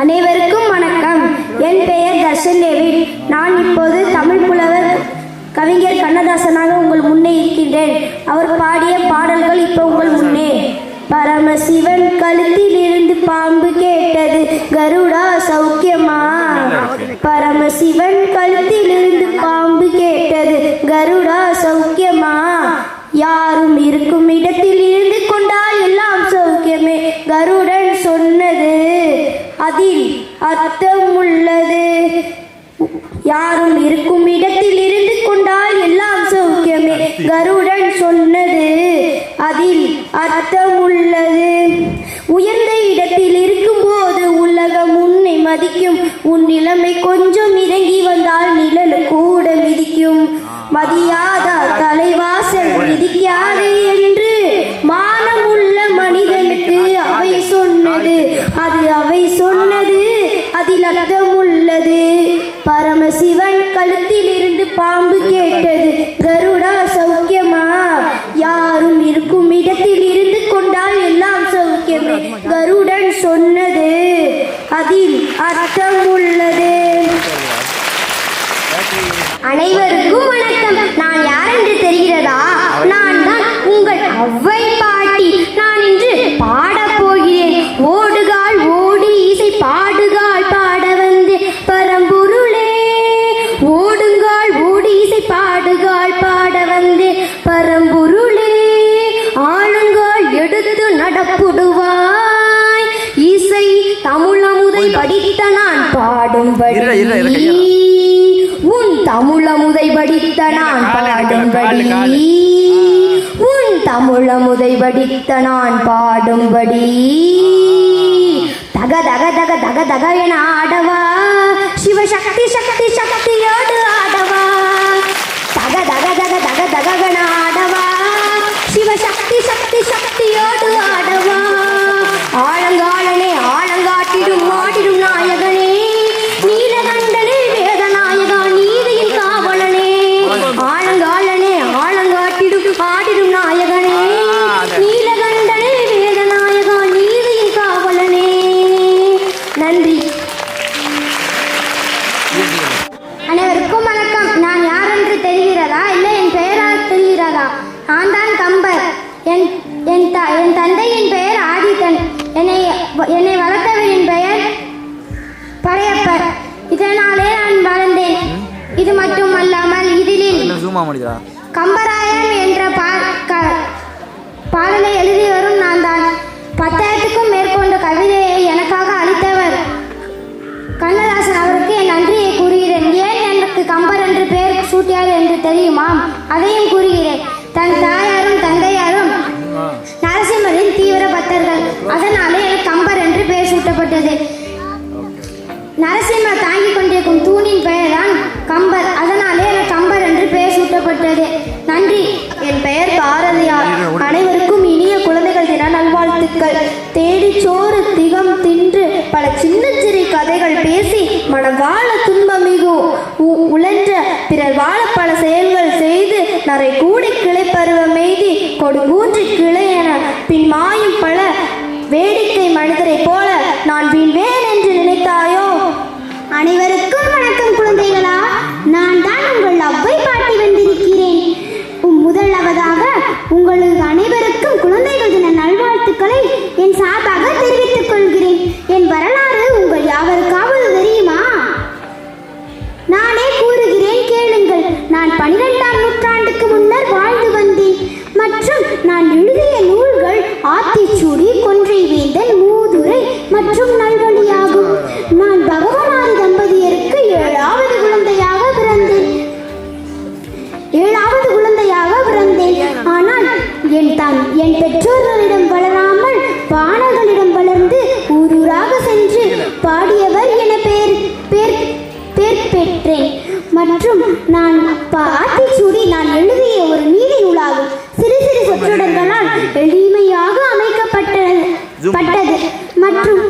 அனைவருக்கும் வணக்கம். என் பெயர் தர்ஷன் டேவிட். நான் இப்போது தமிழ் புலவர் கவிஞர் கண்ணதாசனாக உங்கள் முன்னே இருக்கின்றேன். அவர் பாடிய பாடல்கள் இப்போ உங்கள் முன்னே. பரமசிவன் கழுத்தில் இருந்து பாம்பு கேட்டது, கருடா சௌக்கியமா? பரமசிவன் கழுத்தில் இருந்து பாம்பு கேட்டது, கருடா சௌக்கியமா? யாரும் இருக்கும் இடத்தில் இருந்து கொண்டால் எல்லாம் சௌக்கியமே, கருடன் சொன்னது அதில் அர்த்தம் உள்ளது. யாரும் இருக்கும் இடத்தில் இருந்து கொண்டால் எல்லாம் சௌக்கியமே, கருடன் சொன்னது அதில் அர்த்தம் உள்ளது. உயர்ந்த இடத்தில் இருக்கும் போது உலகம் உன்னை மதிக்கும், உன் நிலைமை கொஞ்சம் இறங்கி வந்தால் நிழல் கூட மிதிக்கும். மதியாத தலைவாசல் மிதிக்காதே என்று மானம் உள்ள மனிதனுக்கு அவை சொன்னது, அது அவை சொன்னது அதில் அர்த்தம் உள்ளது. பரமசிவன் கழுத்தில் இருந்து பாம்பு கேட்டது, கருடா சௌக்கியமா? யாரும் இருக்கும் இடத்தில் இருந்து கொண்டால் எல்லாம் சௌக்கியமே, கருடன் சொன்னது அதில் அர்த்தம் உள்ளது. அனைவருக்கும் வணக்கம். நான் யார் என்று தெரிகிறதா? நான் தான் உங்கள் அவ்வை பாட்டி. நான் இன்று பாடப் போகிறேன். ஓடுகால் ஓடி இசை பாடுகால் பாட வந்து பரம்பொருளே, ஓடுங்கால் ஓடி இசை பாடுகால் பாட வந்து பரம்பொருளே, ஆளுங்கால் எடுத்து நடப்புடுவாய், இசை தமிழமுதை படித்த நான் பாடும்படி, உன் தமிழமுதை படித்த நான் பாடும்படி, உன் தமிழமுதை படித்த நான் பாடும்படி, தக தக தக தக தக என ஆடவா, சிவசக்தி சக்தி சக்தியோடு ஆடவா, தக தக தக தக தக என ஆடவா, சிவசக்தி சக்தி சக்தியோடு ஆடவா. ஆழங்காலனே ஆழங்காட்டிடும் ஆடிடும் நாயகனே, நீலகண்டனே வேதநாயகா நீதியின் காவலனே. ஆழங்காலனே ஆழங்காட்டிடும் ஆடிடும் நாயகனே, நீலகண்டனே வேதநாயகா நீதியின் காவலனே. நன்றி. அனைவருக்கும் வணக்கம். நான் யார் என்று தெரிகிறதா? இல்லை என் பெயரால் தெரிகிறதா? நான் தான் கம்பர். என் தந்தையின் பெயர் ஆதித்தன். என்னை வளர்த்தவரின் பெயர் படையப்பர். இதனாலே நான் வளர்ந்தேன். இது மட்டுமல்லாமல் இதில் கம்பராயன் என்ற பாடலை எழுதி வரும் நான் தான். 10,000க்கும் மேற்கொண்ட கவிதையை எனக்காக அளித்தவர் கண்ணதாசன் அவருக்கு என் நன்றியை கூறுகிறேன். ஏன் எனக்கு கம்பர் என்று பெயர் சூட்டியார் என்று தெரியுமா? அதையும் கூறுகிறேன். தன் தாயாரும் தந்தையாரும் நரசிம்மரின் தீவிர பக்தர்கள். அதனாலே எனக்கு கம்பர் என்று பெயர் சூட்டப்பட்டது. நரசிம்மர் தாங்கிக் கொண்டிருக்கும் தூணின் பெயர் தான் கம்பர். அதனாலே எனக்கு கம்பர் என்று பெயர் சூட்டப்பட்டது. நன்றி. என் பெயர் பாரதியார். அனைவருக்கும் இனிய குழந்தைகள் தின நல்வாழ்த்துக்கள். தேடிச்சோறு திகம் தின்று பல சின்ன சிறு கதைகள் பேசி மனம் வாழ துன்பமிகு உழன்ற பிறர் வாழ பல செயல்கள் செய்து நரை கூடி கிளை பருவம் எய்தி கொடுங்கூன்று கிளை என பின் மாயும் பல வேடிக்கை மனிதரை போல நான் வீழ்வேன் என்று நினைத்தாயோ? அனைவருக்கும் வணக்கம் குழந்தைகளா. நான் தான் உங்கள் அவ்வை பாட்டி வந்திருக்கிறேன். முதலாவதாக உங்களுக்கு அனைவருக்கும் குழந்தைகள் தின நல்வாழ்த்துக்களை என் சார்பாக தெரிவித்துக் கொள்கிறேன். என் வரலாறு உங்கள் யாவருக்காவது தெரியுமா? நானே கூறுகிறேன், கேளுங்கள். நான் 12ஆம் நூற்றாண்டுக்கு முன்னர் வாழ்ந்து வந்தேன். மற்றும் நான் எழுதிய நூல்கள் ஆத்திச்சூடி, கொன்றை வேந்தன், மூதுரை மற்றும் நல்வழியாகும். நான் பகவனாரி தம்பதியருக்கு 7வது குழந்தையாக பிறந்தேன். ஆனால் என் பெற்றோர்களிடம் வளராமல் பாணர்களிடம் வளர்ந்து ஊரூராக சென்று பாடியவர் என பேர் பெற்றேன். மற்றும் நான் ஆத்திச்சூடி நான் எழுதிய ஒரு நீதி நூலாகும். சிறு சிறு சொற்றொடர்களால் எளிமையாக அமைக்கப்பட்டது. மற்றும்